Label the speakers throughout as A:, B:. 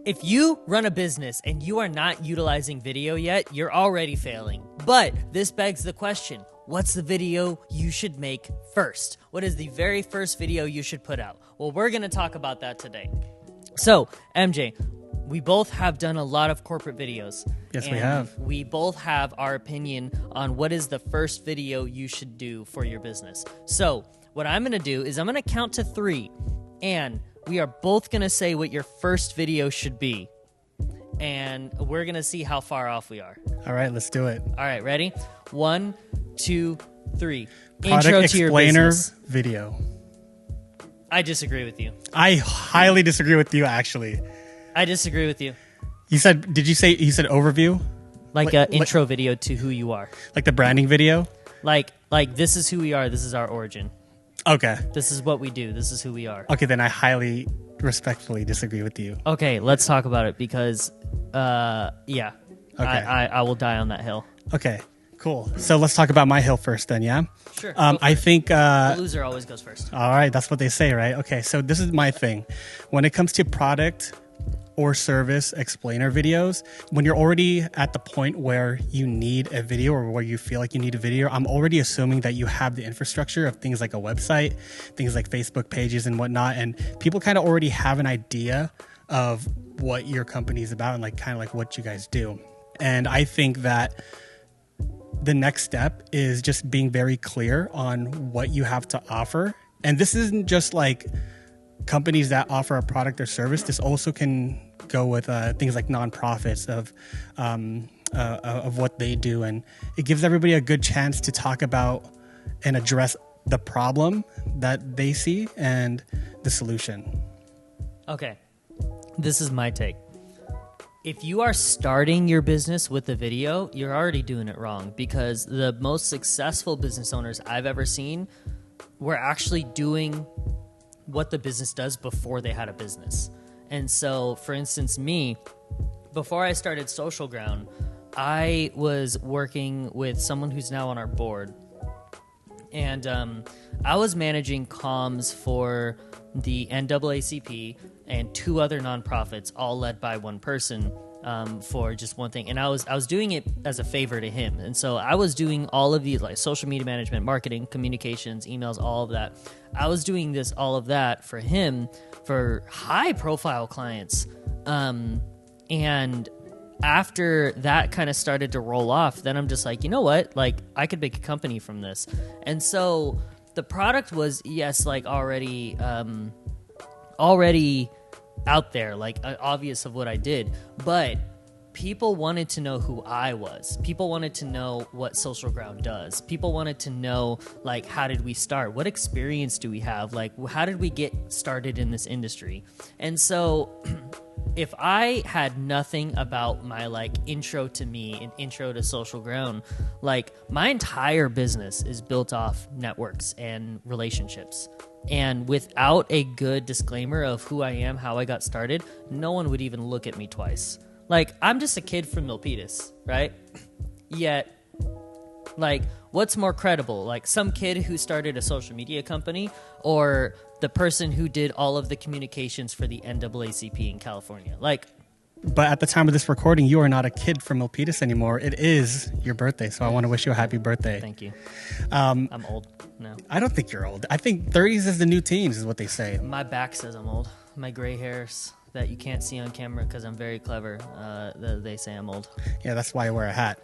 A: If you run a business and you are not utilizing video yet, you're already failing. But this begs the question, what's the video you should make first? What is the very first video you should put out? Well, we're going to talk about that today. So, MJ, we both have done a lot of corporate videos.
B: Yes, we have.
A: We both have our opinion on what is the first video you should do for your business. So, what I'm going to do is I'm going to count to 3, and we are both going to say what your first video should be, and we're going to see how far off we are.
B: All right, let's do it.
A: All right, ready? 1, 2, 3.
B: Product
A: Intro to
B: explainer
A: your business.
B: video.
A: I disagree with you.
B: I highly disagree with you, actually.
A: I disagree with you.
B: You said overview?
A: Like an intro video to who you are.
B: Like the branding video?
A: Like this is who we are. This is our origin.
B: Okay.
A: This is what we do. This is who we are.
B: Okay, then I highly respectfully disagree with you.
A: Okay, let's talk about it because, yeah.
B: Okay.
A: I will die on that hill.
B: Okay, cool. So let's talk about my hill first then, yeah?
A: Sure.
B: I think...
A: the loser always goes first.
B: All right, that's what they say, right? Okay, so this is my thing. When it comes to product or service explainer videos, when you're already at the point where you need a video or where you feel like you need a video, I'm already assuming that you have the infrastructure of things like a website, things like Facebook pages and whatnot, and people kind of already have an idea of what your company is about and like kind of like what you guys do. And I think that the next step is just being very clear on what you have to offer. And this isn't just like companies that offer a product or service. This also can go with things like nonprofits of what they do, and it gives everybody a good chance to talk about and address the problem that they see and the solution.
A: Okay, this is my take. If you are starting your business with a video, you're already doing it wrong, because the most successful business owners I've ever seen were actually doing what the business does before they had a business. And so, for instance, me, before I started Social Ground, I was working with someone who's now on our board. And I was managing comms for the NAACP and 2 other nonprofits, all led by one person, for just one thing. And I was doing it as a favor to him. And so I was doing all of these, like social media management, marketing, communications, emails, all of that. I was doing all of that for him, for high profile clients. And after that kind of started to roll off, then I'm just like, you know what? Like, I could make a company from this. And so the product was, yes, like already out there, like obvious of what I did, but people wanted to know who I was. People wanted to know what Social Ground does. People wanted to know, like, how did we start? What experience do we have? Like, how did we get started in this industry? And so if I had nothing about my like intro to me and intro to Social Ground, like my entire business is built off networks and relationships. And without a good disclaimer of who I am, how I got started, no one would even look at me twice. Like, I'm just a kid from Milpitas, right? Yet, like, what's more credible? Like, some kid who started a social media company, or the person who did all of the communications for the NAACP in California? Like,
B: but at the time of this recording, you are not a kid from Milpitas anymore. It is your birthday, so I want to wish you a happy birthday.
A: Thank you. I'm old now.
B: I don't think you're old. I think 30s is the new teens, is what they say.
A: My back says I'm old. My gray hairs that you can't see on camera because I'm very clever, they say I'm old. Yeah,
B: that's why I wear a hat.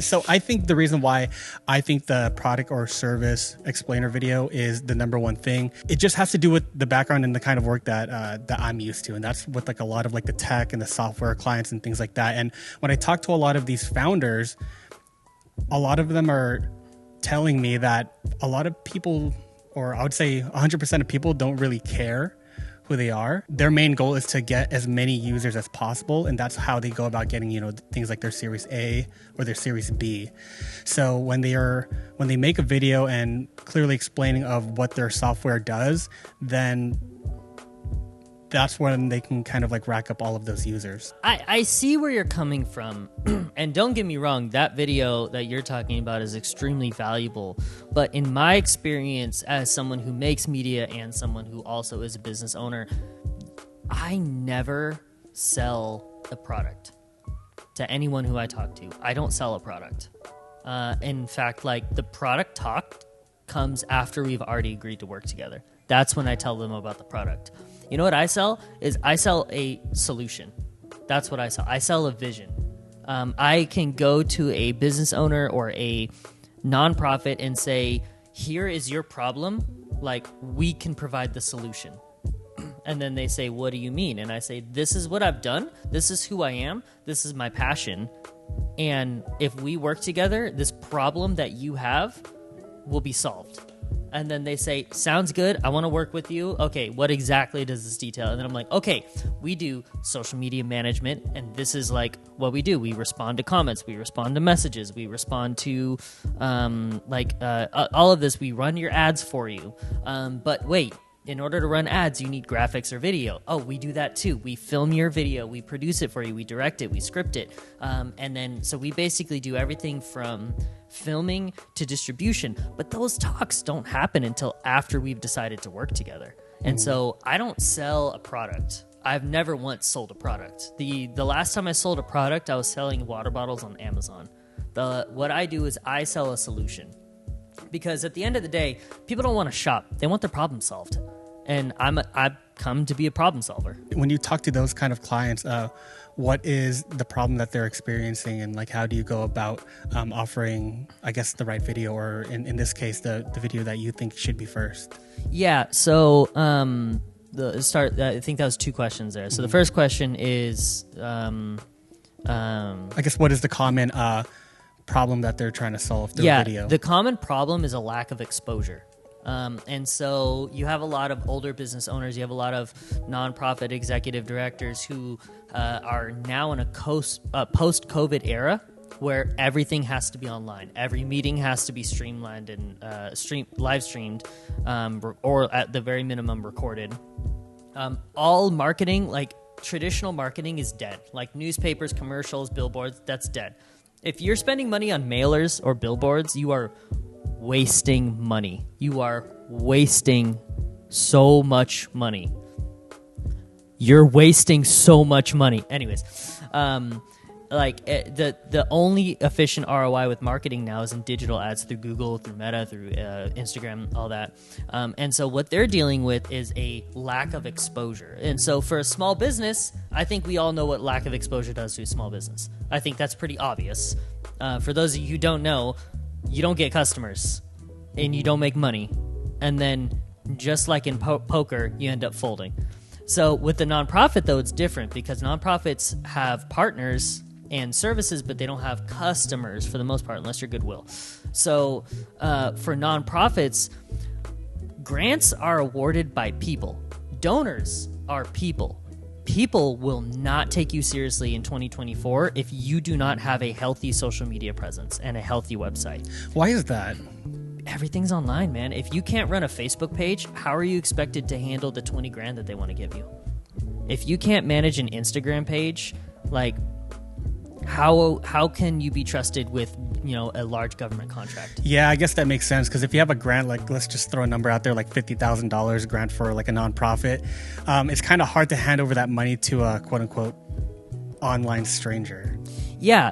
B: So I think the reason why I think the product or service explainer video is the number one thing, it just has to do with the background and the kind of work that I'm used to. And that's with like a lot of like the tech and the software clients and things like that. And when I talk to a lot of these founders, a lot of them are telling me that a lot of people, or I would say 100% of people, don't really care who they are. Their main goal is to get as many users as possible, and that's how they go about getting, you know, things like their Series A or their Series B. So when they make a video and clearly explaining of what their software does, then that's when they can kind of like rack up all of those users.
A: I see where you're coming from. And don't get me wrong, that video that you're talking about is extremely valuable. But in my experience as someone who makes media and someone who also is a business owner, I never sell a product to anyone who I talk to. I don't sell a product. In fact, like the product talk comes after we've already agreed to work together. That's when I tell them about the product. You know what I sell? I sell a solution. That's what I sell. I sell a vision. I can go to a business owner or a nonprofit and say, here is your problem. Like, we can provide the solution. And then they say, what do you mean? And I say, this is what I've done. This is who I am. This is my passion. And if we work together, this problem that you have will be solved. And then they say, sounds good. I want to work with you. Okay, what exactly does this detail? And then I'm like, okay, we do social media management, and this is like what we do. We respond to comments. We respond to messages. We respond to all of this. We run your ads for you. But wait, in order to run ads, you need graphics or video. Oh, we do that too. We film your video. We produce it for you. We direct it. We script it. And then, so we basically do everything from filming to distribution. But those talks don't happen until after we've decided to work together. And so I don't sell a product. I've never once sold a product. The last time I sold a product, I was selling water bottles on Amazon. What I do is I sell a solution. Because at the end of the day, people don't want to shop. They want their problem solved. And I've come to be a problem solver.
B: When you talk to those kind of clients, what is the problem that they're experiencing, and like how do you go about offering, I guess, the right video, or in this case, the video that you think should be first?
A: Yeah. So I think that was two questions there. So the first question is,
B: I guess, what is the common problem that they're trying to solve through video?
A: The common problem is a lack of exposure. And so you have a lot of older business owners, you have a lot of nonprofit executive directors who are now in a post-COVID era where everything has to be online. Every meeting has to be streamlined and live streamed, or at the very minimum recorded. All marketing, like traditional marketing, is dead. Like newspapers, commercials, billboards, that's dead. If you're spending money on mailers or billboards, you are wasting money. You are wasting so much money. You're wasting so much money. Anyways, the only efficient ROI with marketing now is in digital ads through Google, through Meta, through Instagram, all that. And so what they're dealing with is a lack of exposure. And so for a small business, I think we all know what lack of exposure does to a small business. I think that's pretty obvious. For those of you who don't know, you don't get customers and you don't make money. And then just like in poker, you end up folding. So with the nonprofit, though, it's different because nonprofits have partners and services, but they don't have customers for the most part, unless you're Goodwill. So for nonprofits, grants are awarded by people. Donors are people. People will not take you seriously in 2024 if you do not have a healthy social media presence and a healthy website.
B: Why is that?
A: Everything's online, man. If you can't run a Facebook page, how are you expected to handle the 20 grand that they want to give you? If you can't manage an Instagram page, like how can you be trusted with, a large government contract?
B: Yeah, I guess that makes sense, because if you have a grant, like let's just throw a number out there, like $50,000 grant for like a nonprofit, it's kind of hard to hand over that money to a quote unquote online stranger.
A: Yeah.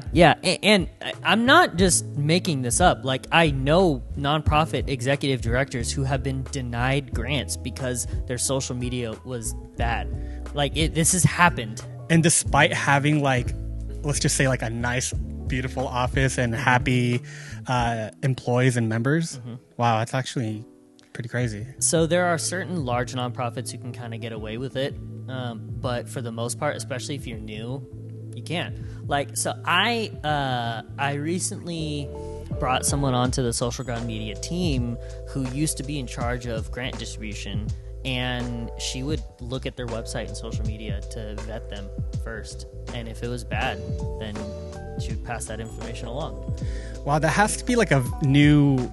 A: And I'm not just making this up. Like, I know nonprofit executive directors who have been denied grants because their social media was bad. Like, this has happened.
B: And despite having, like, let's just say, like, a nice, beautiful office and happy employees and members, wow, that's actually pretty crazy.
A: So there are certain large nonprofits who can kind of get away with it. But for the most part, especially if you're new, you can't. Like, so I recently brought someone onto the Social Ground Media team who used to be in charge of grant distribution, and she would look at their website and social media to vet them first. And if it was bad, then she would pass that information along.
B: Wow, that has to be like a new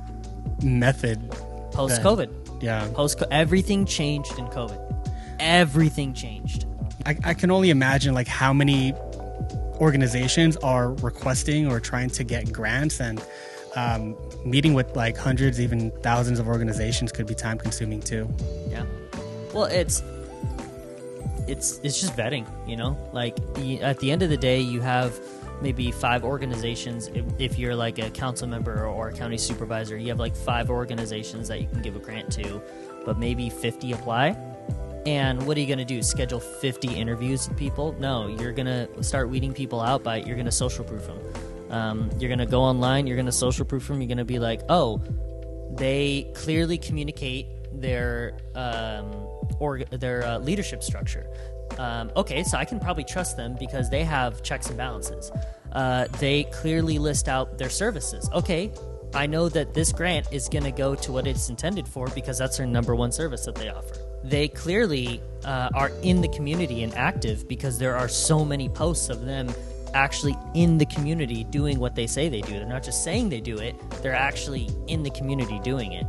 B: method.
A: Post-COVID.
B: Yeah.
A: Everything changed in COVID. Everything changed.
B: I can only imagine like how many organizations are requesting or trying to get grants, and meeting with like hundreds, even thousands of organizations could be time consuming too.
A: Yeah. Well, it's just vetting, you know, like at the end of the day, you have maybe 5 organizations. If you're like a council member or a county supervisor, you have like 5 organizations that you can give a grant to, but maybe 50 apply. And what are you going to do? Schedule 50 interviews with people? No, you're going to start weeding people out you're going to social proof them. You're going to go online, you're going to social proof them. You're going to be like, oh, they clearly communicate their leadership structure. Okay, so I can probably trust them because they have checks and balances. They clearly list out their services. Okay, I know that this grant is going to go to what it's intended for because that's their number one service that they offer. They clearly are in the community and active because there are so many posts of them actually in the community doing what they say they do. They're not just saying they do it, they're actually in the community doing it.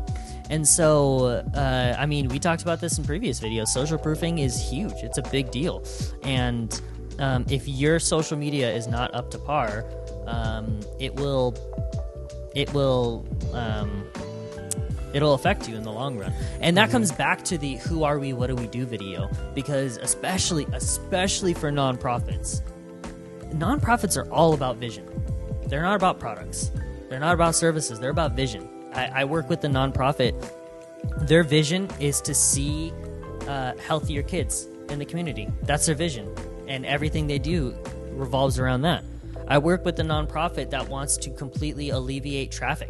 A: And so, I mean, we talked about this in previous videos. Social proofing is huge. It's a big deal. And if your social media is not up to par, it'll affect you in the long run. And that comes back to the who are we, what do we do video, because especially for nonprofits are all about vision. They're not about products. They're not about services. They're about vision. I work with the nonprofit. Their vision is to see healthier kids in the community. That's their vision. And everything they do revolves around that. I work with the nonprofit that wants to completely alleviate traffic,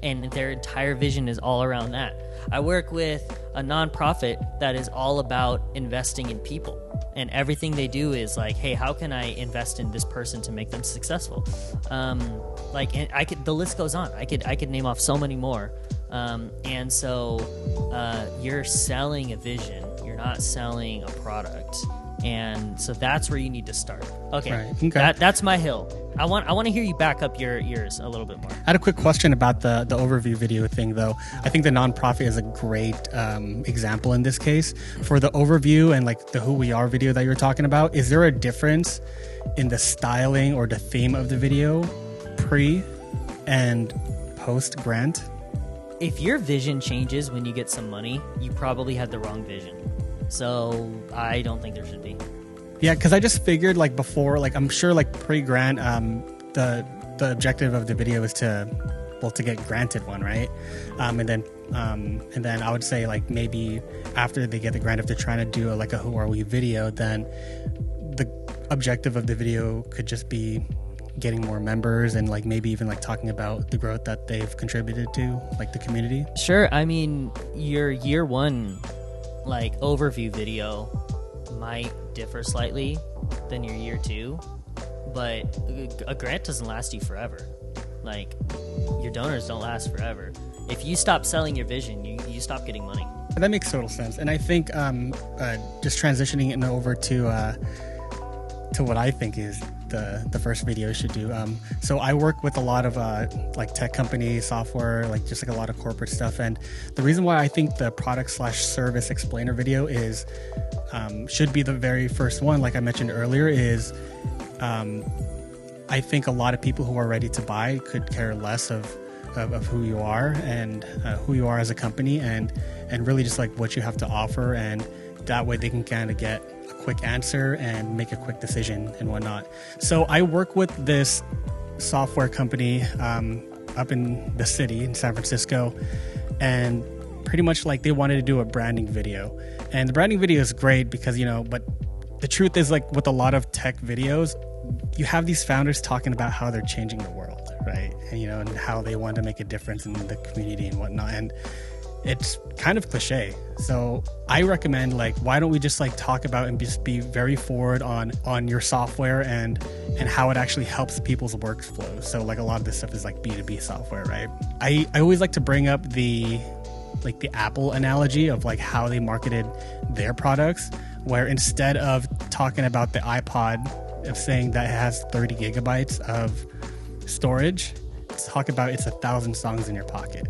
A: and their entire vision is all around that. I work with a nonprofit that is all about investing in people, and everything they do is like, hey, how can I invest in this person to make them successful? The list goes on. I could name off so many more. And so you're selling a vision. You're not selling a product. And so that's where you need to start. Okay,
B: right. Okay.
A: That's my hill. I want to hear you back up your ears a little bit more.
B: I had a quick question about the overview video thing, though. I think the nonprofit is a great example in this case. For the overview and like the who we are video that you're talking about, is there a difference in the styling or the theme of the video pre and post grant?
A: If your vision changes when you get some money, you probably had the wrong vision. So I don't think there should be.
B: Yeah, because I just figured like before, like I'm sure like pre-grant, the objective of the video is to get granted one, right? And then I would say like maybe after they get the grant, if they're trying to do a who are we video, then the objective of the video could just be getting more members and like maybe even like talking about the growth that they've contributed to like the community.
A: Sure. I mean, your year one like overview video might differ slightly than your year 2, but a grant doesn't last you forever. Like, your donors don't last forever. If you stop selling your vision, you stop getting money.
B: That makes total sense. And I think just transitioning it over to what I think is the first video you should do. So I work with a lot of like tech companies, software, like just like a lot of corporate stuff. And the reason why I think the product/service explainer video is should be the very first one, like I mentioned earlier, is I think a lot of people who are ready to buy could care less of who you are and who you are as a company and really just like what you have to offer, and that way they can kind of get a quick answer and make a quick decision and whatnot. So I work with this software company up in the city in San Francisco, and pretty much like they wanted to do a branding video. And the branding video is great because, but the truth is like with a lot of tech videos, you have these founders talking about how they're changing the world, right? And, and how they want to make a difference in the community and whatnot. And it's kind of cliche. So I recommend like, why don't we just like talk about and just be very forward on your software and how it actually helps people's workflow. So like a lot of this stuff is like B2B software, right? I always like to bring up the Apple analogy of like how they marketed their products, where instead of talking about the iPod of saying that it has 30 gigabytes of storage, talk about it's 1,000 songs in your pocket.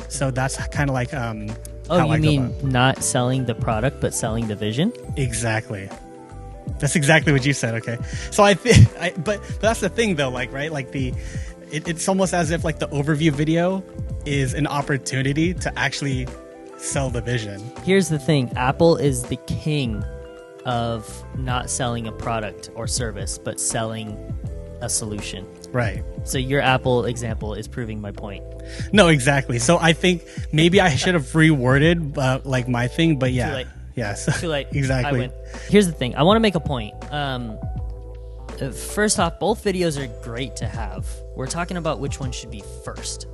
B: So that's kind of like how
A: you mean not selling the product but selling the vision?
B: Exactly. That's exactly what you said. Okay. So I think but that's the thing though, like, right? Like it's almost as if like the overview video is an opportunity to actually sell the vision.
A: Here's the thing. Apple is the king of not selling a product or service, but selling a solution.
B: Right.
A: So your Apple example is proving my point.
B: No, exactly. So I think maybe I should have reworded like my thing, but yeah.
A: Too late.
B: Yes.
A: Too late.
B: Exactly.
A: I win. Here's the thing. I want to make a point. First off, both videos are great to have. We're talking about which one should be first.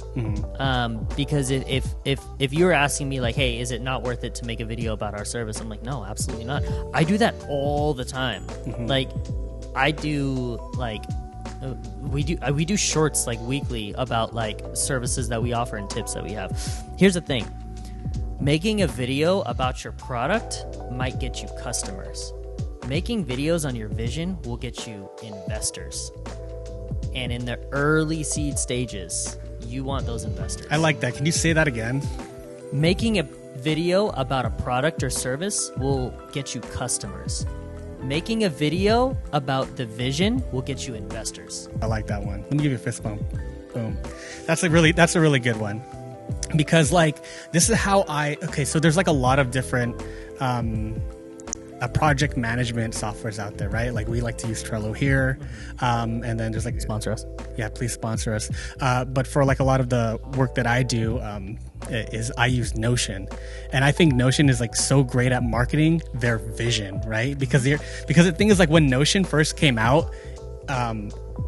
A: Because if you were asking me like, hey, is it not worth it to make a video about our service? I'm like, no, absolutely not. I do that all the time. Like, I do like we do shorts like weekly about like services that we offer and tips that we have. Here's the thing. Making a video about your product might get you customers. Making videos on your vision will get you investors. And in the early seed stages, you want those investors.
B: I like that. Can you say that again?
A: Making a video about a product or service will get you customers. Making a video about the vision will get you investors.
B: I like that one. Let me give you a fist bump. Boom. That's a really good one. Because like this is how so there's like a lot of different project management softwares out there, right? Like we like to use Trello here, and then there's like
A: Sponsor us.
B: Yeah, please sponsor us. But for like a lot of the work that I do, is I use Notion, and I think Notion is like so great at marketing their vision, right? Because the thing is like when Notion first came out,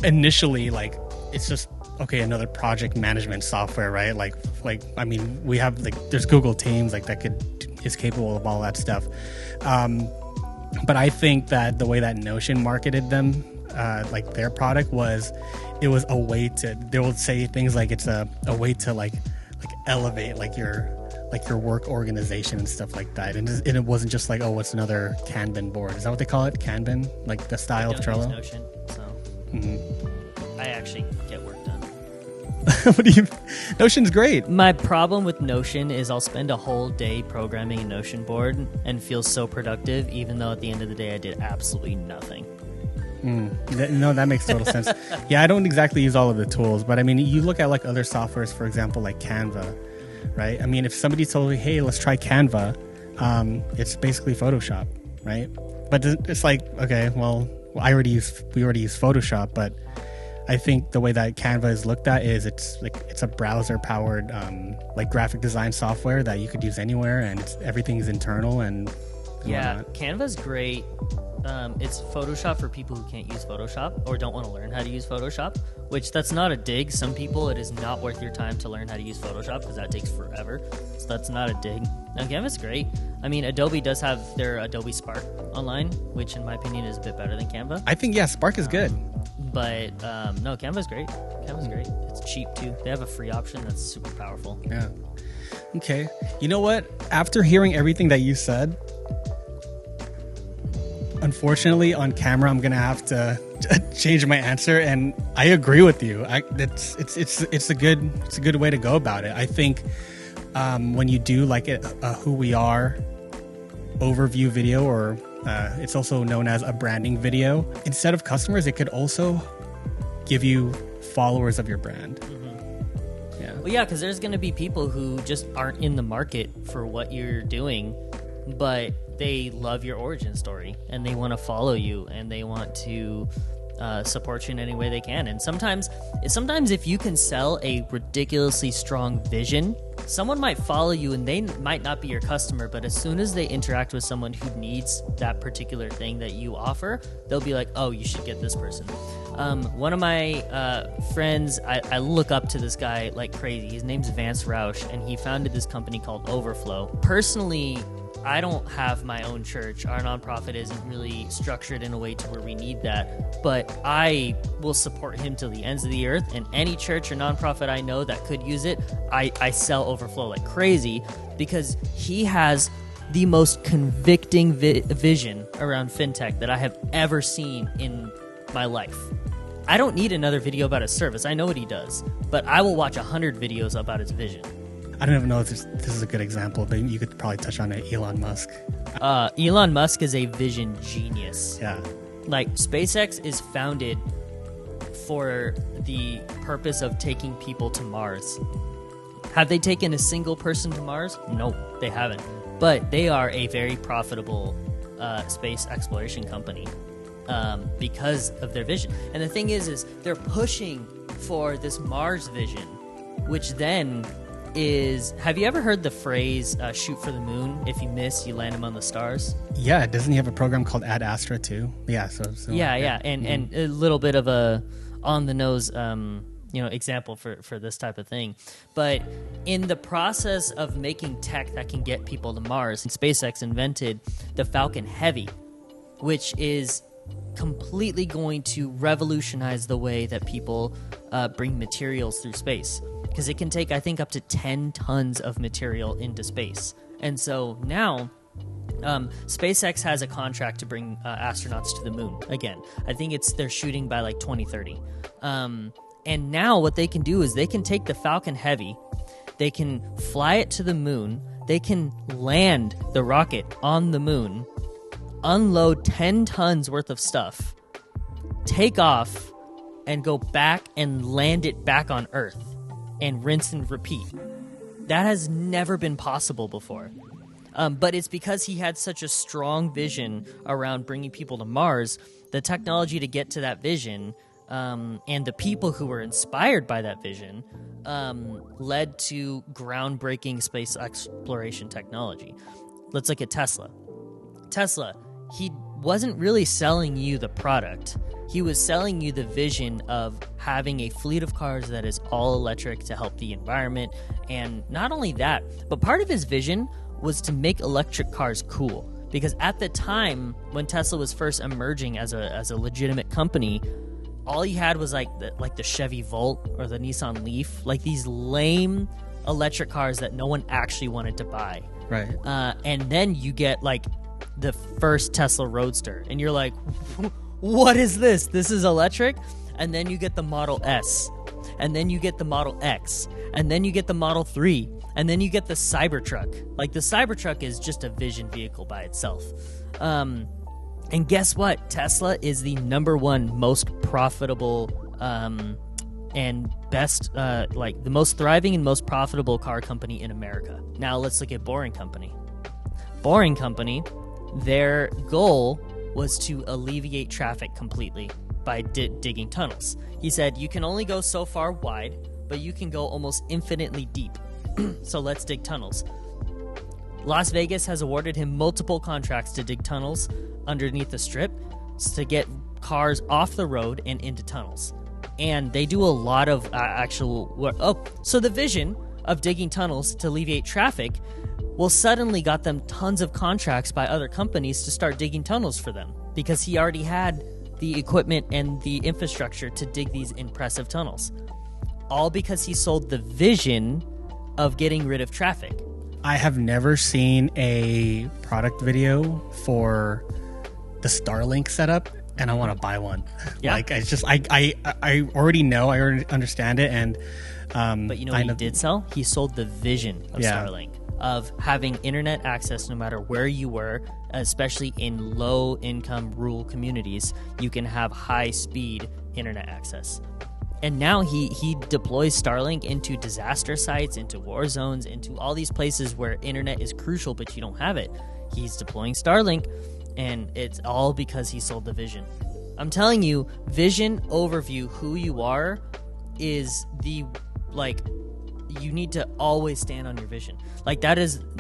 B: initially like it's just okay, another project management software, right? Like I mean, we have like there's Google Teams like that is capable of all that stuff. But I think that the way that Notion marketed them, like their product it was a way to, they will say things like it's a way to like elevate like your work organization and stuff like that. And it wasn't just like, oh, what's another Kanban board? Is that what they call it? Kanban? Like the style of Trello?
A: Notion, so I actually get work done.
B: Notion's great.
A: My problem with Notion is I'll spend a whole day programming a Notion board and feel so productive, even though at the end of the day I did absolutely nothing.
B: No, that makes total sense. Yeah, I don't exactly use all of the tools, but I mean, you look at like other softwares, for example, like Canva, right? I mean, if somebody told me, hey, let's try Canva, it's basically Photoshop, right? But it's like, okay, well, we already use Photoshop, but I think the way that Canva is looked at is it's a browser powered like graphic design software that you could use anywhere, and everything is internal and
A: yeah, Canva's great. It's Photoshop for people who can't use Photoshop or don't want to learn how to use Photoshop, which that's not a dig. Some people, it is not worth your time to learn how to use Photoshop because that takes forever. So that's not a dig. Now, Canva's great. I mean, Adobe does have their Adobe Spark online, which in my opinion is a bit better than Canva.
B: I think, yeah, Spark is good.
A: But no, Canva's great. Canva's great. It's cheap too. They have a free option that's super powerful.
B: Yeah. Okay. You know what? After hearing everything that you said, unfortunately, on camera, I'm gonna have to change my answer, and I agree with you. It's a good way to go about it. I think when you do like a who we are overview video, or it's also known as a branding video, instead of customers, it could also give you followers of your brand. Yeah.
A: Well, yeah, because there's going to be people who just aren't in the market for what you're doing, but they love your origin story and they want to follow you and they want to support you in any way they can. And sometimes if you can sell a ridiculously strong vision, someone might follow you and they might not be your customer, but as soon as they interact with someone who needs that particular thing that you offer, they'll be like, oh, you should get this person. One of my friends, I look up to this guy like crazy. His name's Vance Roush, and he founded this company called Overflow. Personally, I don't have my own church. Our nonprofit isn't really structured in a way to where we need that, but I will support him till the ends of the earth, and any church or nonprofit I know that could use it, I sell Overflow like crazy, because he has the most convicting vision around fintech that I have ever seen in my life. I don't need another video about his service. I know what he does, but I will watch 100 videos about his vision.
B: I don't even know if this is a good example, but you could probably touch on it. Elon Musk.
A: Elon Musk is a vision genius.
B: Yeah.
A: Like, SpaceX is founded for the purpose of taking people to Mars. Have they taken a single person to Mars? No, they haven't. But they are a very profitable space exploration company because of their vision. And the thing is they're pushing for this Mars vision, which then is, have you ever heard the phrase shoot for the moon? If you miss, you land them on the stars.
B: Yeah, doesn't he have a program called Ad Astra too? Yeah, so
A: yeah. And a little bit of a on the nose example for this type of thing. But in the process of making tech that can get people to Mars, SpaceX invented the Falcon Heavy, which is completely going to revolutionize the way that people bring materials through space, because it can take, I think, up to 10 tons of material into space. And so now SpaceX has a contract to bring astronauts to the moon again. I think they're shooting by like 2030. And now what they can do is they can take the Falcon Heavy, they can fly it to the moon, they can land the rocket on the moon, unload 10 tons worth of stuff, take off, and go back and land it back on Earth, and rinse and repeat. That has never been possible before. But it's because he had such a strong vision around bringing people to Mars. The technology to get to that vision and the people who were inspired by that vision led to groundbreaking space exploration technology. Let's look at Tesla. Tesla, he wasn't really selling you the product. He was selling you the vision of having a fleet of cars that is all electric to help the environment. And not only that, but part of his vision was to make electric cars cool. Because at the time when Tesla was first emerging as a legitimate company, all you had was like the Chevy Volt or the Nissan Leaf, like these lame electric cars that no one actually wanted to buy.
B: Right.
A: And then you get like the first Tesla Roadster, and you're like, what is this? This is electric? And then you get the Model S, and then you get the Model X, and then you get the Model 3, and then you get the Cybertruck. Like, the Cybertruck is just a vision vehicle by itself. And guess what? Tesla is the #1 most profitable and best, the most thriving and most profitable car company in America. Now let's look at Boring Company. Boring Company, their goal was to alleviate traffic completely by digging tunnels. He said, you can only go so far wide, but you can go almost infinitely deep. So let's dig tunnels. Las Vegas has awarded him multiple contracts to dig tunnels underneath the strip to get cars off the road and into tunnels. And they do a lot of actual work. So the vision of digging tunnels to alleviate traffic suddenly got them tons of contracts by other companies to start digging tunnels for them, because he already had the equipment and the infrastructure to dig these impressive tunnels. All because he sold the vision of getting rid of traffic.
B: I have never seen a product video for the Starlink setup, and I want to buy one.
A: Yeah.
B: Like, it's just, I already know, I already understand it, and
A: but you know what he did sell? He sold the vision of Starlink, of having internet access no matter where you were, especially in low-income rural communities. You can have high-speed internet access. And now he deploys Starlink into disaster sites, into war zones, into all these places where internet is crucial, but you don't have it. He's deploying Starlink, and it's all because he sold the vision. I'm telling you, vision overview, who you are, is the, you need to always stand on your vision.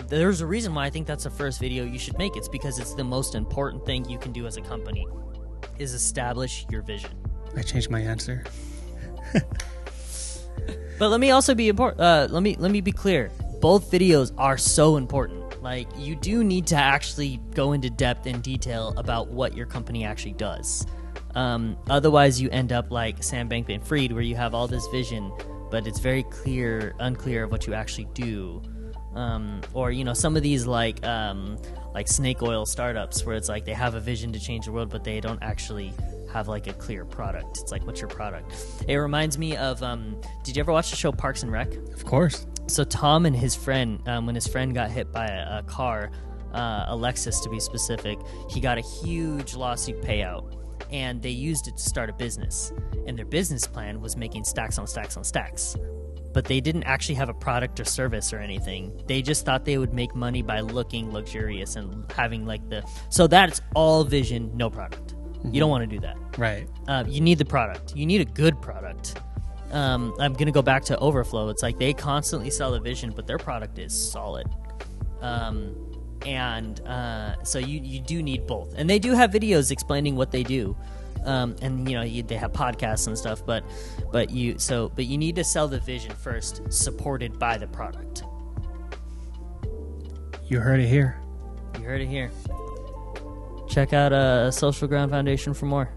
A: There's a reason why I think that's the first video you should make. It's because it's the most important thing you can do as a company, is establish your vision.
B: I changed my answer.
A: But let me also be important. Let me be clear. Both videos are so important. Like, you do need to actually go into depth and detail about what your company actually does. Otherwise, you end up like Sam Bankman-Fried, where you have all this vision, but it's very unclear of what you actually do. Or some of these like snake oil startups, where it's like they have a vision to change the world, but they don't actually have like a clear product. It's like, what's your product? It reminds me of did you ever watch the show Parks and Rec?
B: Of course.
A: So Tom and his friend, when his friend got hit by a car, a Lexus to be specific, he got a huge lawsuit payout, and they used it to start a business. And their business plan was making stacks on stacks on stacks. but they didn't actually have a product or service or anything. They just thought they would make money by looking luxurious and having like so that's all vision, no product. You don't want to do that.
B: Right.
A: You need the product. You need a good product. I'm going to go back to Overflow. It's like they constantly sell a vision, but their product is solid. So you do need both. And they do have videos explaining what they do. And they have podcasts and stuff, but you need to sell the vision first, supported by the product.
B: You heard it here.
A: You heard it here. Check out Social Ground Foundation for more.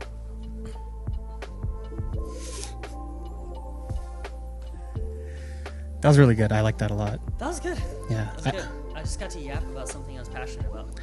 B: That was really good. I like that a lot.
A: That was good.
B: Yeah.
A: That was good. I just got to yap about something I was passionate about.